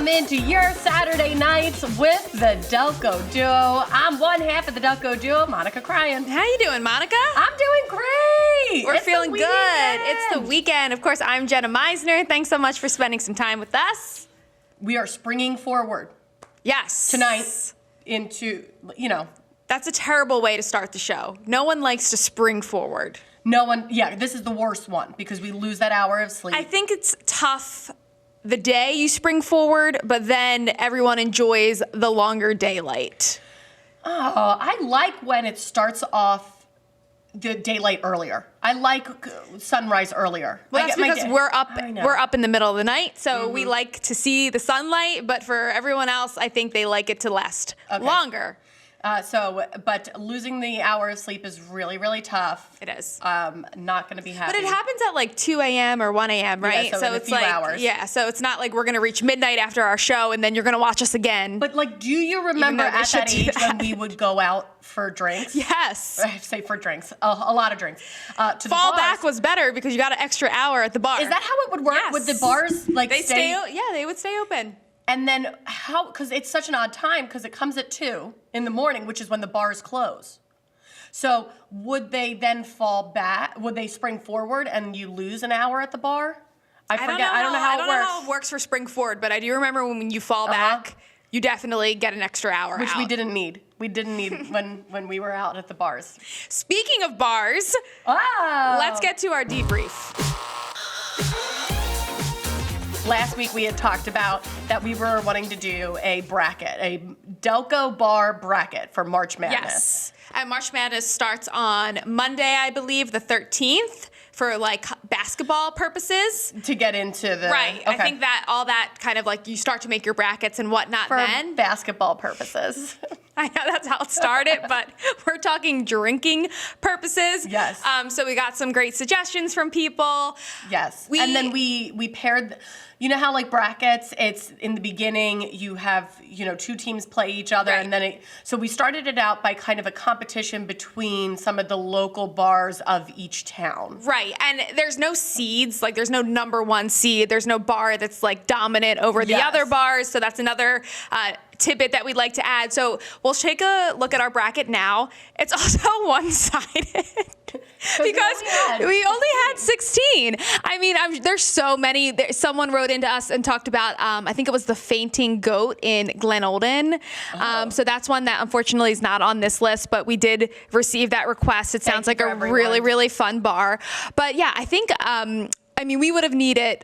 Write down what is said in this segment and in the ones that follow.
Welcome into your Saturday nights with the Delco Duo. I'm one half of the Delco Duo, Monica Cryan. How you doing, Monica? I'm doing great. We're feeling good. It's the weekend. Of course, I'm Jenna Meisner. Thanks so much for spending some time with us. We are springing forward. Yes. Tonight into, That's a terrible way to start the show. No one likes to spring forward. This is the worst one because we lose that hour of sleep. I think it's tough the day you spring forward, but then everyone enjoys the longer daylight. Oh, I like when it starts off the daylight earlier. I like sunrise earlier. Well, that's because we're up in the middle of the night, so we like to see the sunlight, but for everyone else, I think they like it to last longer. But losing the hour of sleep is really, really tough. It is. Not going to be happy. But it happens at like 2 a.m. or 1 a.m., right? Yeah, so in it's a few like, hours. Yeah, so it's not like we're going to reach midnight after our show and then you're going to watch us again. But do you remember at that age when we would go out for drinks? Yes. I say for drinks, a lot of drinks. To Fall the bars. back was better because you got an extra hour at the bar. Is that how it would work? Yes. Would the bars they would stay open. And then how, because it's such an odd time because it comes at 2 in the morning, which is when the bars close. So would they then fall back? Would they spring forward and you lose an hour at the bar? I don't know how it works for spring forward, but I do remember when you fall back, you definitely get an extra hour Which out. we didn't need. We didn't need when we were out at the bars. Speaking of bars, let's get to our debrief. Last week we had talked about that we were wanting to do a bracket, a Delco bar bracket for March Madness. Yes. And March Madness starts on Monday, I believe, the 13th, for like basketball purposes. To get into the... Right. Okay. I think that all that kind of like you start to make your brackets and whatnot for then. basketball purposes. I know that's how it started, but we're talking drinking purposes. Yes. So we got some great suggestions from people. Yes. And then we paired... You know how like brackets, it's in the beginning, you have, 2 teams play each other. Right. And then so we started it out by kind of a competition between some of the local bars of each town. Right. And there's no seeds, like there's no number 1 seed. There's no bar that's like dominant over the other bars. So that's another tidbit that we'd like to add. So we'll take a look at our bracket now. It's also one-sided. Because we only had 16. I mean, there's so many. Someone wrote into us and talked about, I think it was the Fainting Goat in Glen Olden. So that's one that unfortunately is not on this list, but we did receive that request. It sounds like a really, really fun bar. But yeah, I think, we would have needed...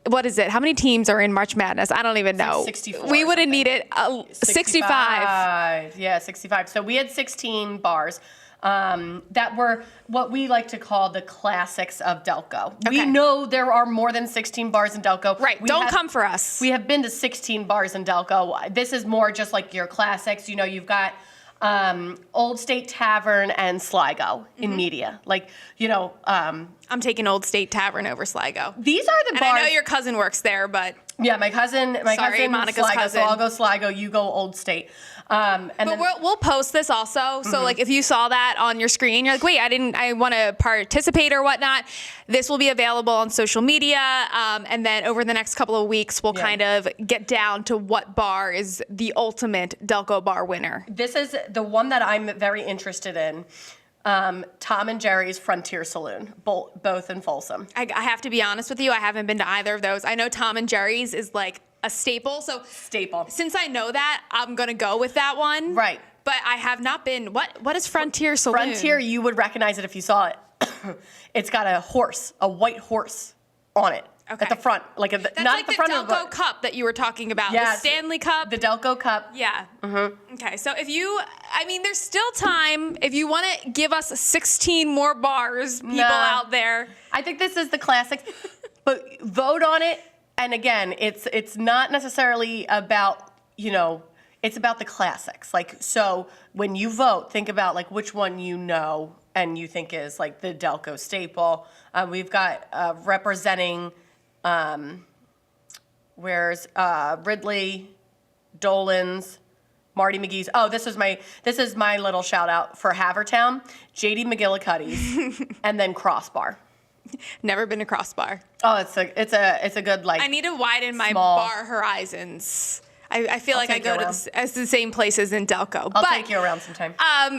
What is it? How many teams are in March Madness? I don't even know. 64. We would have needed 65. Yeah, 65. So we had 16 bars that were what we like to call the classics of Delco. Okay. We know there are more than 16 bars in Delco. Right. Don't come for us. We have been to 16 bars in Delco. This is more just like your classics. You've got Old State Tavern and Sligo in media. I'm taking Old State Tavern over Sligo. These are the bars. I know your cousin works there, but yeah, my cousin, Monica's Sligo, cousin. So I'll go Sligo, you go Old State. We'll post this also. So like if you saw that on your screen, you're like, wait, I want to participate or whatnot. This will be available on social media. And then over the next couple of weeks, we'll kind of get down to what bar is the ultimate Delco bar winner. This is the one that I'm very interested in. Tom and Jerry's Frontier Saloon, both in Folsom. I have to be honest with you, I haven't been to either of those. I know Tom and Jerry's is like a staple. Since I know that, I'm going to go with that one. Right. But I have not been. What is Frontier Saloon? Frontier, you would recognize it if you saw it. It's got a white horse on it. Okay. At the front, that's not like at the front Delco of the book. Cup that you were talking about. Yes. The Stanley Cup. The Delco Cup. Yeah. Mm-hmm. Okay, so there's still time if you want to give us 16 more bars, people out there. I think this is the classic, but vote on it. And again, it's not necessarily about, it's about the classics. So when you vote, think about which one and you think is the Delco staple. We've got representing... where's Ridley, Dolan's, Marty McGee's. Oh, this is my little shout out for Havertown, JD McGillicuddy's, and then Crossbar. Never been to Crossbar. Oh, it's a good like. I need to widen my small- bar horizons. I feel like I take you go to around. the same places in Delco. I'll take you around sometime.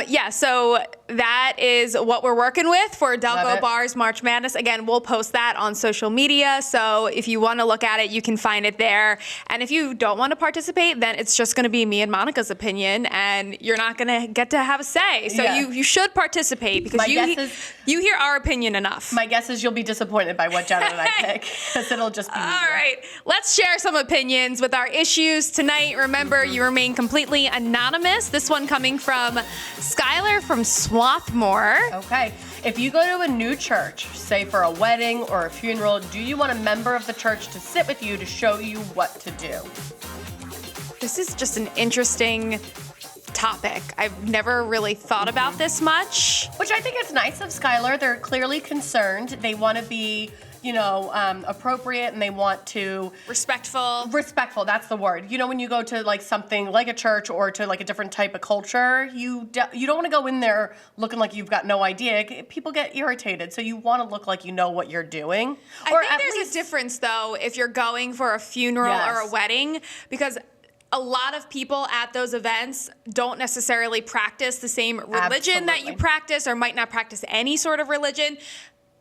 Yeah, so that is what we're working with for Love Delco it. Bars March Madness. Again, we'll post that on social media. So if you want to look at it, you can find it there. And if you don't want to participate, then it's just going to be me and Monica's opinion, and you're not going to get to have a say. So Yeah. you should participate because My guess is- you hear our opinion enough. My guess is you'll be disappointed by what Jenna and I pick, because it'll just be All media. right, let's share some opinions with our issues tonight. Remember, you remain completely anonymous. This one coming from Skylar from Swarthmore. Okay. If you go to a new church, say for a wedding or a funeral, do you want a member of the church to sit with you to show you what to do? This is just an interesting topic. I've never really thought about this much. Which I think it's nice of Skylar. They're clearly concerned. They want to be, appropriate, and they want to respectful. That's the word. When you go to like something like a church or to like a different type of culture, you don't want to go in there looking like you've got no idea. People get irritated, so you want to look like you know what you're doing. I think there's a difference though if you're going for a funeral or a Yes. wedding, because a lot of people at those events don't necessarily practice the same religion that you Absolutely. practice, or might not practice any sort of religion.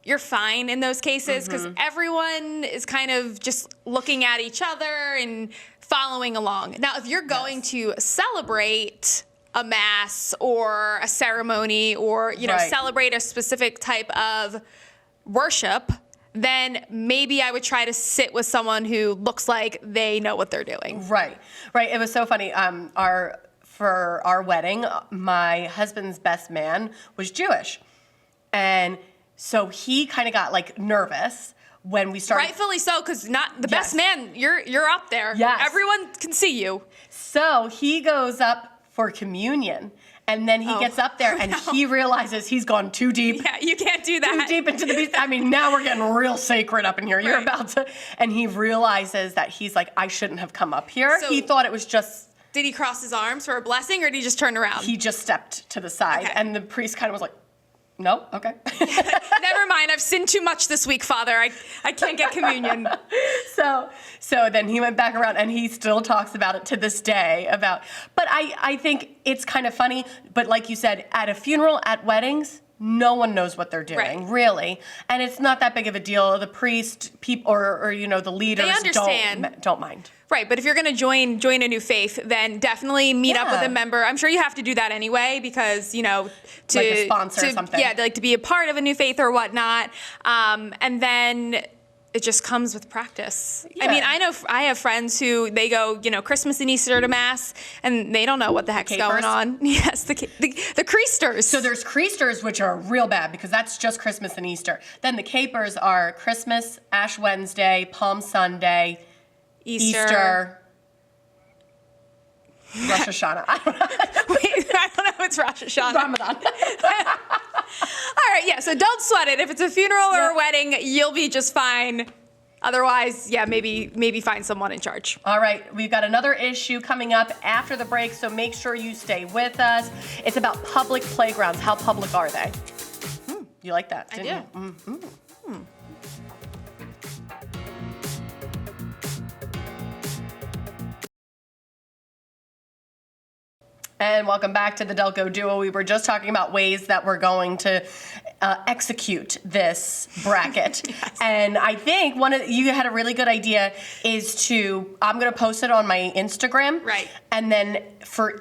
You're fine in those cases because everyone is kind of just looking at each other and following along. Now, if you're going to celebrate a mass or a ceremony or, Right. celebrate a specific type of worship, then maybe I would try to sit with someone who looks like they know what they're doing. Right. It was so funny. For our wedding, my husband's best man was Jewish, and so he kind of got like nervous when we started. Rightfully so, because not the Yes. best man, you're up there. Yes. Everyone can see you. So he goes up for communion, and then he gets up there and he realizes he's gone too deep. Yeah, you can't do Too that. deep into the beast. I mean, now we're getting real sacred up in here. You're Right. about to, and he realizes that he's like, I shouldn't have come up here. So- He thought it was just. Did he cross his arms for a blessing, or did he just turn around? He just stepped to the side, Okay. and the priest kind of was like, "No, okay." Never mind. I've sinned too much this week, Father. I can't get communion. So then he went back around, and he still talks about it to this day. But I think it's kind of funny. But like you said, at a funeral, at weddings, no one knows what they're doing, Right. really, and it's not that big of a deal. The priest, people, or the leaders understand. don't mind. Right, but if you're going to join a new faith, then definitely meet up with Yeah. a member. I'm sure you have to do that anyway because, to Like a sponsor or something. Yeah, like to be a part of a new faith or whatnot. And then it just comes with practice. I mean, Yeah. I have friends who they go, Christmas and Easter to mass, and they don't know what the heck's going capers? on. Yes, the creasters. So there's creasters, which are real bad because that's just Christmas and Easter. Then the capers are Christmas, Ash Wednesday, Palm Sunday, Easter, Rosh Hashanah. I don't know. Wait, I don't know. It's Rosh Hashanah. Ramadan. All right, yeah. So don't sweat it. If it's a funeral or Yeah. a wedding, you'll be just fine. Otherwise, yeah, maybe find someone in charge. All right, we've got another issue coming up after the break, so make sure you stay with us. It's about public playgrounds. How public are they? You like that? I didn't do. you? And welcome back to the Delco Duo. We were just talking about ways that we're going to execute this bracket. Yes. And I think you had a really good idea is I'm going to post it on my Instagram. Right. And then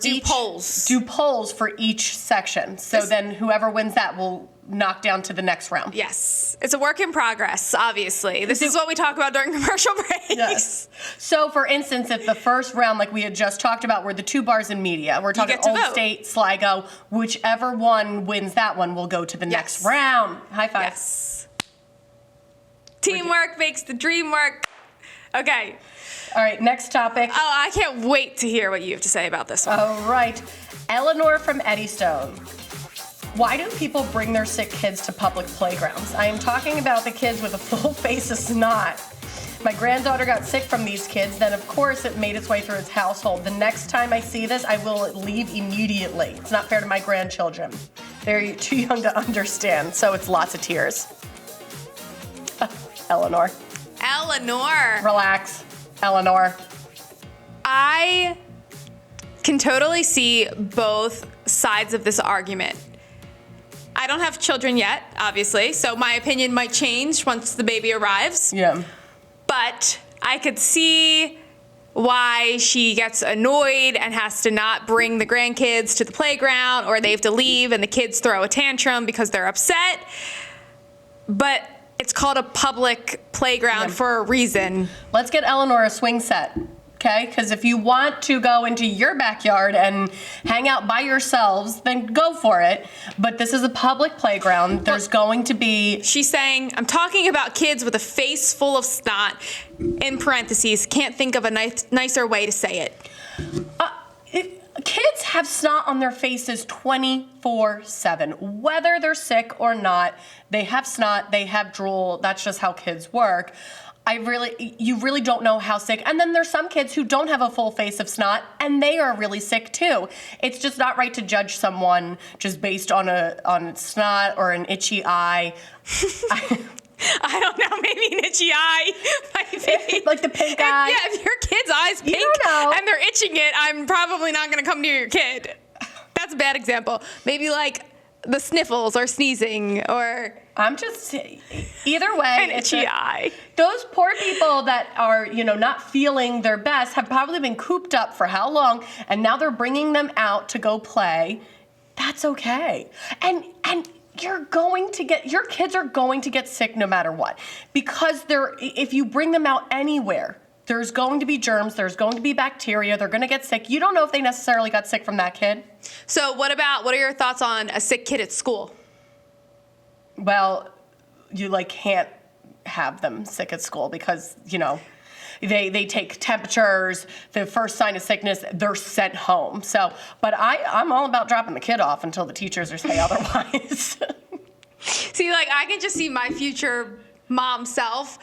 do polls for each section. So then whoever wins that will knock down to the next round. Yes, it's a work in progress. Obviously, this is what we talk about during commercial breaks. Yes. So, for instance, if the first round, like we had just talked about, were the two bars in media, we're talking get to Old vote. State, Sligo, whichever one wins that one will go to the next round. High five. Yes. Teamwork makes the dream work. Okay. All right, next topic. Oh, I can't wait to hear what you have to say about this one. All right. Eleanor from Eddystone. Why do people bring their sick kids to public playgrounds? I am talking about the kids with a full face of snot. My granddaughter got sick from these kids, then of course it made its way through its household. The next time I see this, I will leave immediately. It's not fair to my grandchildren. They're too young to understand, so it's lots of tears. Eleanor. Eleanor. Relax, Eleanor. I can totally see both sides of this argument. I don't have children yet, obviously, so my opinion might change once the baby arrives. Yeah. But I could see why she gets annoyed and has to not bring the grandkids to the playground, or they have to leave and the kids throw a tantrum because they're upset. But it's called a public playground for a reason. Let's get Eleanor a swing set, okay? Because if you want to go into your backyard and hang out by yourselves, then go for it. But this is a public playground. There's going to be... She's saying, I'm talking about kids with a face full of snot, in parentheses, can't think of a nicer way to say it. Kids have snot on their faces 24/7. Whether they're sick or not, they have snot, they have drool. That's just how kids work. You really don't know how sick. And then there's some kids who don't have a full face of snot, and they are really sick too. It's just not right to judge someone just based on snot or an itchy eye. I don't know, maybe an itchy eye. Like the pink eye. Yeah, if your kid's eye's pink and they're itching it, I'm probably not going to come near your kid. That's a bad example. Maybe like the sniffles or sneezing or... I'm just, either way. An itchy eye. Those poor people that are, not feeling their best have probably been cooped up for how long, and now they're bringing them out to go play. That's okay. And your kids are going to get sick no matter what, because if you bring them out anywhere, there's going to be germs, there's going to be bacteria, they're going to get sick. You don't know if they necessarily got sick from that kid. So what are your thoughts on a sick kid at school? Well, you can't have them sick at school because, they take temperatures, the first sign of sickness, they're sent home. So, but I'm all about dropping the kid off until the teachers say otherwise. See, I can just see my future mom self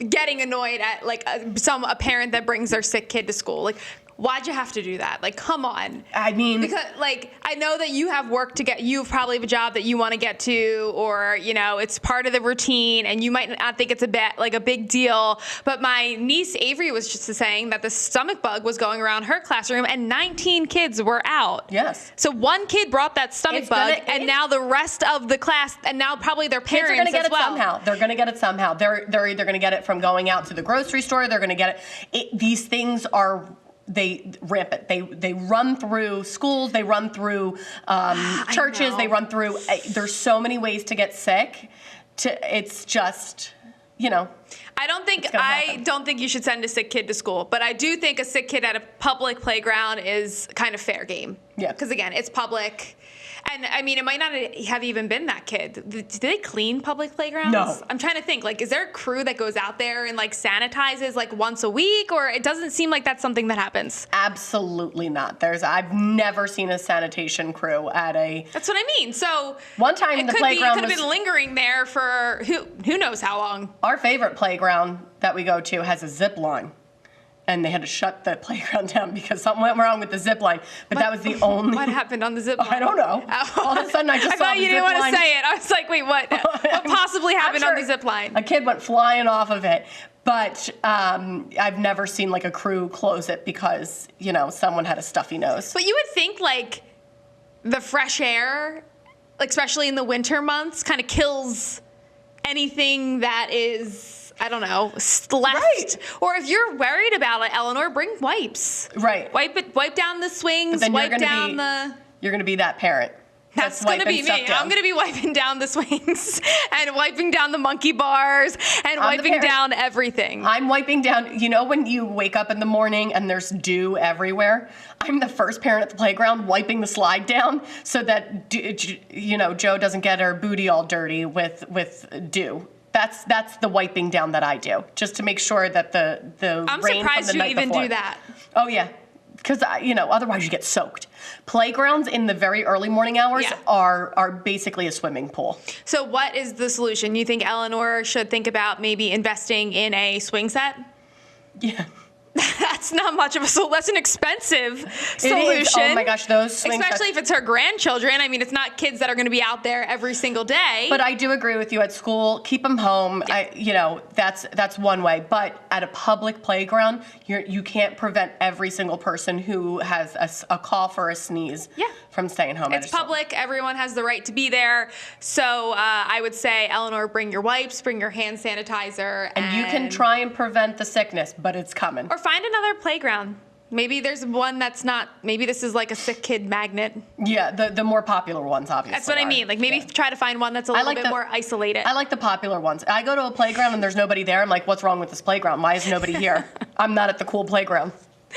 getting annoyed at a parent that brings their sick kid to school. Why'd you have to do that? Come on. I mean, because I know that you have work to get. You probably have a job that you want to get to, or it's part of the routine, and you might not think it's a big deal. But my niece Avery was just saying that the stomach bug was going around her classroom, and 19 kids were out. Yes. So one kid brought that stomach bug, and now the rest of the class, and now probably their parents kids are going to get as well. Somehow. They're going to get it somehow. They're either going to get it from going out to the grocery store. They're going to get it. These things are. They rampant. They run through schools. They run through churches. They run through. There's so many ways to get sick. It's just, I don't think you should send a sick kid to school, but I do think a sick kid at a public playground is kind of fair game. Yeah. Because again, it's public. And I mean, it might not have even been that kid. Do they clean public playgrounds? No. I'm trying to think. Is there a crew that goes out there and sanitizes once a week, or it doesn't seem like that's something that happens? Absolutely not. I've never seen a sanitation crew at a. That's what I mean. So one time the playground could have been lingering there for who knows how long. Our favorite playground that we go to has a zip line. And they had to shut the playground down because something went wrong with the zip line. But that was the only. What happened on the zip line? I don't know. All of a sudden, I just saw the zip line. I thought you didn't want to say it. I was like, wait, what? What possibly happened on the zip line? A kid went flying off of it. But I've never seen a crew close it because, someone had a stuffy nose. But you would think the fresh air, especially in the winter months, kind of kills anything that is. I don't know, left. Right. Or if you're worried about it, Eleanor, bring wipes. Right. Wipe down the swings, wipe down the... You're going to be that parent. That's going to be me. I'm going to be wiping down the swings and wiping down the monkey bars and wiping down everything. I'm wiping down, when you wake up in the morning and there's dew everywhere, I'm the first parent at the playground wiping the slide down so that, Joe doesn't get her booty all dirty with dew. That's the wiping down that I do, just to make sure that the I'm rain from the night before. I'm surprised you even do that. Oh yeah, because otherwise you get soaked. Playgrounds in the very early morning hours are basically a swimming pool. So what is the solution? You think Eleanor should think about maybe investing in a swing set? Yeah. That's not much of a solution. That's an expensive It solution. is. Oh my gosh, those swing Especially sets. if it's her grandchildren. I mean, it's not kids that are going to be out there every single day. But I do agree with you. At school, keep them home. That's one way. But at a public playground, you can't prevent every single person who has a cough or a sneeze from staying home. It's public. Everyone has the right to be there. So I would say, Eleanor, bring your wipes, bring your hand sanitizer. And you can try and prevent the sickness, but it's coming. Or find another playground. Maybe there's one that's not, maybe this is like a sick kid magnet. Yeah, the more popular ones, obviously. That's what I mean. Like maybe try to find one that's a little bit more isolated. I like the popular ones. I go to a playground and there's nobody there. I'm like, what's wrong with this playground? Why is nobody here? I'm not at the cool playground.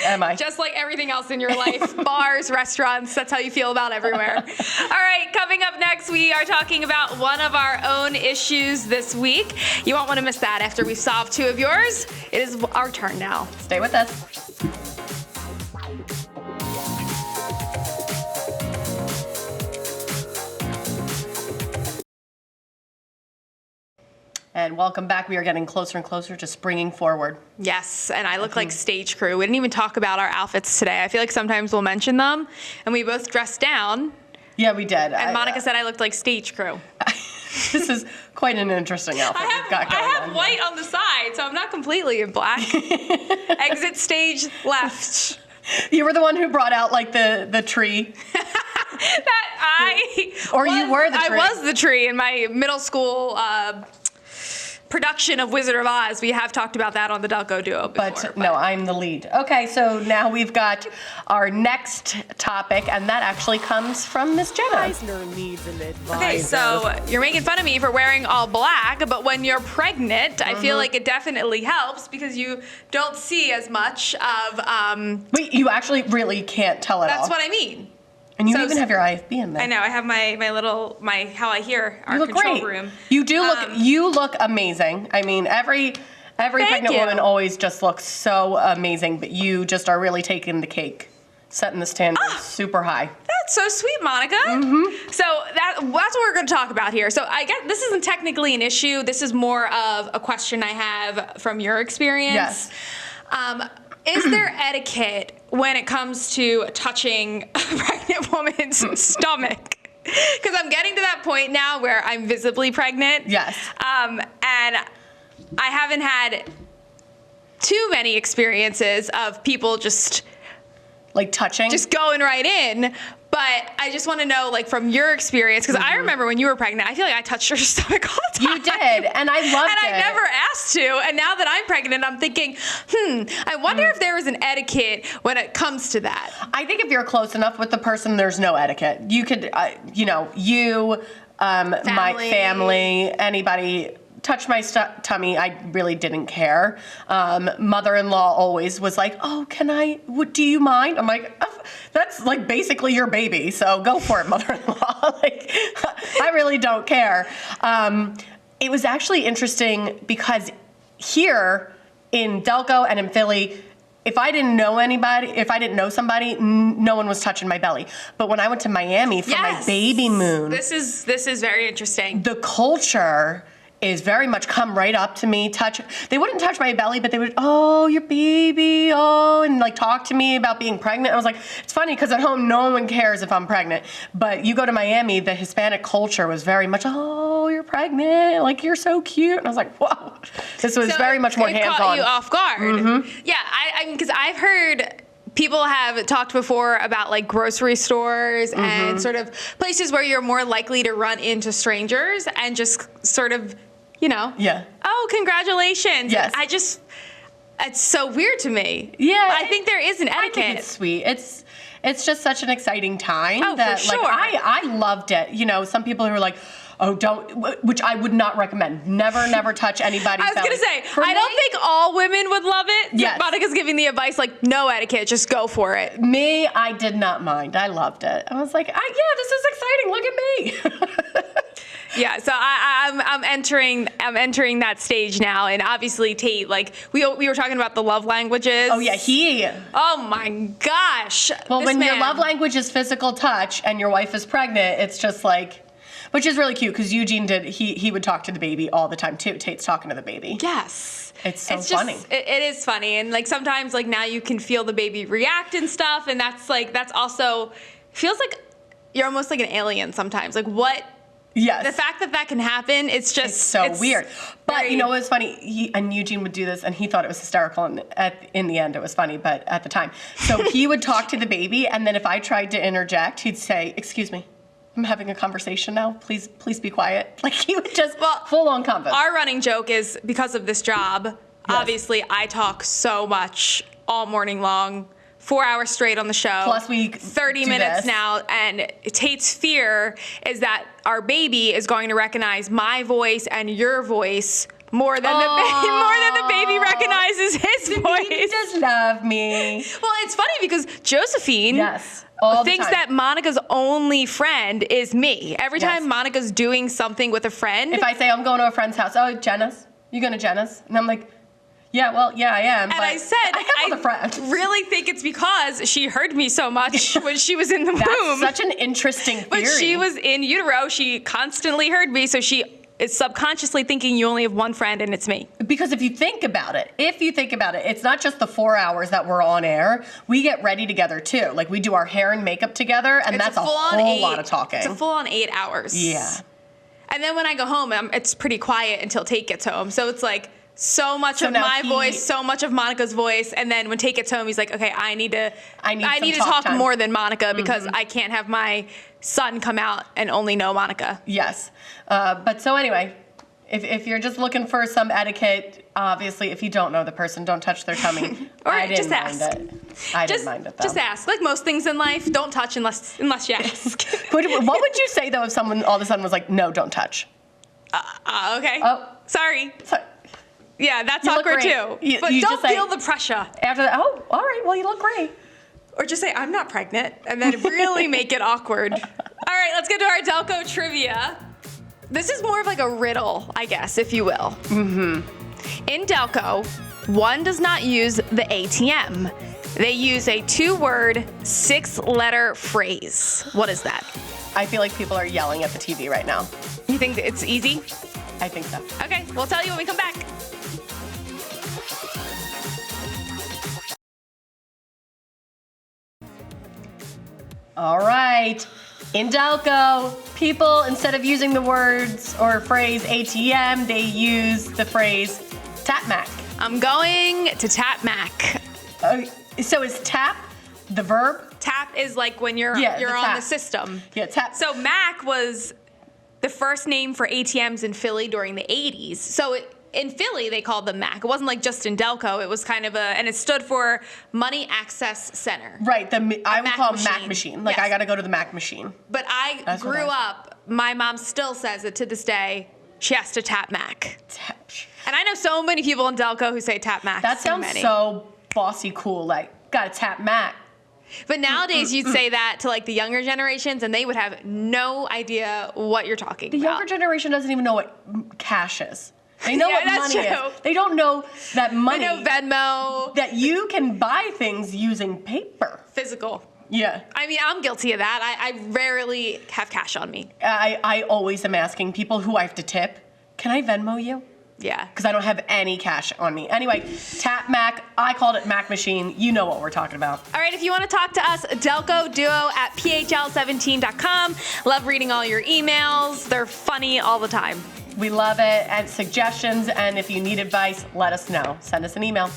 Am I? Just like everything else in your life. Bars, restaurants, that's how you feel about everywhere. All right, coming up next, we are talking about one of our own issues this week. You won't want to miss that after we've solved two of yours. It is our turn now. Stay with us. And welcome back. We are getting closer and closer to springing forward. Yes, and I look like stage crew. We didn't even talk about our outfits today. I feel like sometimes we'll mention them, and we both dressed down. Yeah, we did. And Monica said I looked like stage crew. This is quite an interesting outfit we've got going I have on. white on the side, so I'm not completely in black. Exit stage left. You were the one who brought out like the tree. You were the tree. I was the tree in my middle school production of Wizard of Oz. We have talked about that on the Delco Duo before. But no, I'm the lead. Okay, so now we've got our next topic, and that actually comes from Miss Jenna. Eisner needs an advisor. Okay, so you're making fun of me for wearing all black, but when you're pregnant, I feel like it definitely helps because you don't see as much of. Wait, you actually really can't tell at all. That's what I mean. And you so- even have your IFB in there. I know. I have my how I hear our You look control great. room. You do look. You look amazing. I mean, every pregnant you. woman always just looks so amazing, but you just are really taking the cake, setting the standard super high. That's so sweet, Monica. So that's what we're going to talk about here. So I guess this isn't technically an issue. This is more of a question I have from your experience. Yes. Is there etiquette when it comes to touching a pregnant woman's stomach? Because I'm getting to that point now where I'm visibly pregnant. Yes. And I haven't had too many experiences of people just Touching. going right in. But I just want to know, from your experience, because I remember when you were pregnant, I feel like I touched your stomach all the time. You did, and I loved it. And I never asked to. And now that I'm pregnant, I'm thinking, I wonder if there is an etiquette when it comes to that. I think if you're close enough with the person, there's no etiquette. You could, my family, anybody touch my tummy, I really didn't care. Mother-in-law always was like, "Oh, do you mind?" I'm like, "That's basically your baby, so go for it, mother-in-law." I really don't care. It was actually interesting because here in Delco and in Philly, if I didn't know somebody, no one was touching my belly. But when I went to Miami for my baby moon, This is very interesting. the culture is very much come right up to me, they wouldn't touch my belly, but they would, "Oh, your baby, oh," and talk to me about being pregnant. I was like, it's funny because at home, no one cares if I'm pregnant. But you go to Miami, the Hispanic culture was very much, "Oh, you're pregnant, you're so cute." And I was like, whoa, this was very much more it hands-on. caught you off guard. Yeah, I mean, because I've heard people have talked before about grocery stores and sort of places where you're more likely to run into strangers and just sort of, Yeah. "Oh, congratulations." Yes. It's so weird to me. Yeah, I think there is an I think etiquette. it's sweet. It's just such an exciting time Oh, for that sure. I loved it. Some people who are like, "Oh, don't," which I would not recommend. Never touch anybody's I was belly. going to say, For I don't me- think all women would love it. Yes. Monica's giving the advice no etiquette, just go for it. Me, I did not mind. I loved it. I was like, yeah, this is exciting. Look at me. Yeah, so I'm entering that stage now, and obviously Tate, we were talking about the love languages. Oh yeah, Oh my gosh. Well, This when your man. love language is physical touch and your wife is pregnant, it's just which is really cute because Eugene he would talk to the baby all the time too. Tate's talking to the baby. Yes. It's so just, funny. It is funny. And like sometimes like now you can feel the baby react and stuff. And that's also, feels like you're almost like an alien sometimes. Like what? Yes. The fact that can happen, it's so weird. But you know what's funny? And Eugene would do this, and he thought it was hysterical. And in the end, it was funny, but at the time. So he would talk to the baby, and then if I tried to interject, he'd say, "Excuse me, I'm having a conversation now. Please be quiet." Like he would just full on convo. Our running joke is because of this job, obviously I talk so much all morning long. 4 hours straight on the show. Plus we 30 minutes now, and Tate's fear is that our baby is going to recognize my voice and your voice more than the baby recognizes his voice. He does love me. Well, it's funny because Josephine thinks that Monica's only friend is me. Every time Monica's doing something with a friend. If I say I'm going to a friend's house, oh, Jenna's? You going to Jenna's? And I'm like, yeah, I am. And I said, I really think it's because she heard me so much when she was in the womb. That's such an interesting theory. But she was in utero. She constantly heard me, so she is subconsciously thinking you only have one friend, and it's me. Because if you think about it, it's not just the 4 hours that we're on air. We get ready together, too. Like, we do our hair and makeup together, and that's a whole lot of talking. It's a full-on 8 hours. Yeah. And then when I go home, it's pretty quiet until Tate gets home. So it's like so much of my voice, so much of Monica's voice, and then when Tate gets home, he's like, "Okay, I need to talk more than Monica because I can't have my son come out and only know Monica." Yes, but so anyway, if you're just looking for some etiquette, obviously, if you don't know the person, don't touch their tummy. Or I didn't just mind ask. it. I didn't mind it though. Just ask. Like most things in life, don't touch unless you ask. What would you say though if someone all of a sudden was like, "No, don't touch"? Okay. Oh, sorry. Yeah, that's you awkward too. But don't feel the pressure. After that, oh, all right, well, you look great. Or just say, "I'm not pregnant," and then really make it awkward. All right, let's get to our Delco trivia. This is more of like a riddle, I guess, if you will. Mm-hmm. In Delco, one does not use the ATM. They use a 2-word, 6-letter phrase. What is that? I feel like people are yelling at the TV right now. You think it's easy? I think so. Okay, we'll tell you when we come back. All right. In Delco, people, instead of using the words or phrase ATM, they use the phrase tap Mac. I'm going to tap Mac. So is tap the verb? Tap is like when you're on the system. Yeah, tap. So Mac was the first name for ATMs in Philly during the 80s. So in Philly, they called them Mac. It wasn't like just in Delco. It was kind of and it stood for Money Access Center. Right. I would call them Mac machine. Like, I got to go to the Mac machine. But I grew up, my mom still says it to this day, she has to tap Mac. And I know so many people in Delco who say tap Mac. That sounds so bossy cool. Like, got to tap Mac. But nowadays, you'd say that to like the younger generations, and they would have no idea what you're talking about. The younger generation doesn't even know what cash is. They know what money is. They don't know that money. They know Venmo. That you can buy things using paper. Physical. Yeah. I mean, I'm guilty of that. I rarely have cash on me. I always am asking people who I have to tip, "Can I Venmo you?" Yeah. Because I don't have any cash on me. Anyway, tap Mac. I called it Mac machine. You know what we're talking about. All right, if you want to talk to us, Delco Duo at phl17.com. Love reading all your emails. They're funny all the time. We love it. And suggestions. And if you need advice, let us know. Send us an email.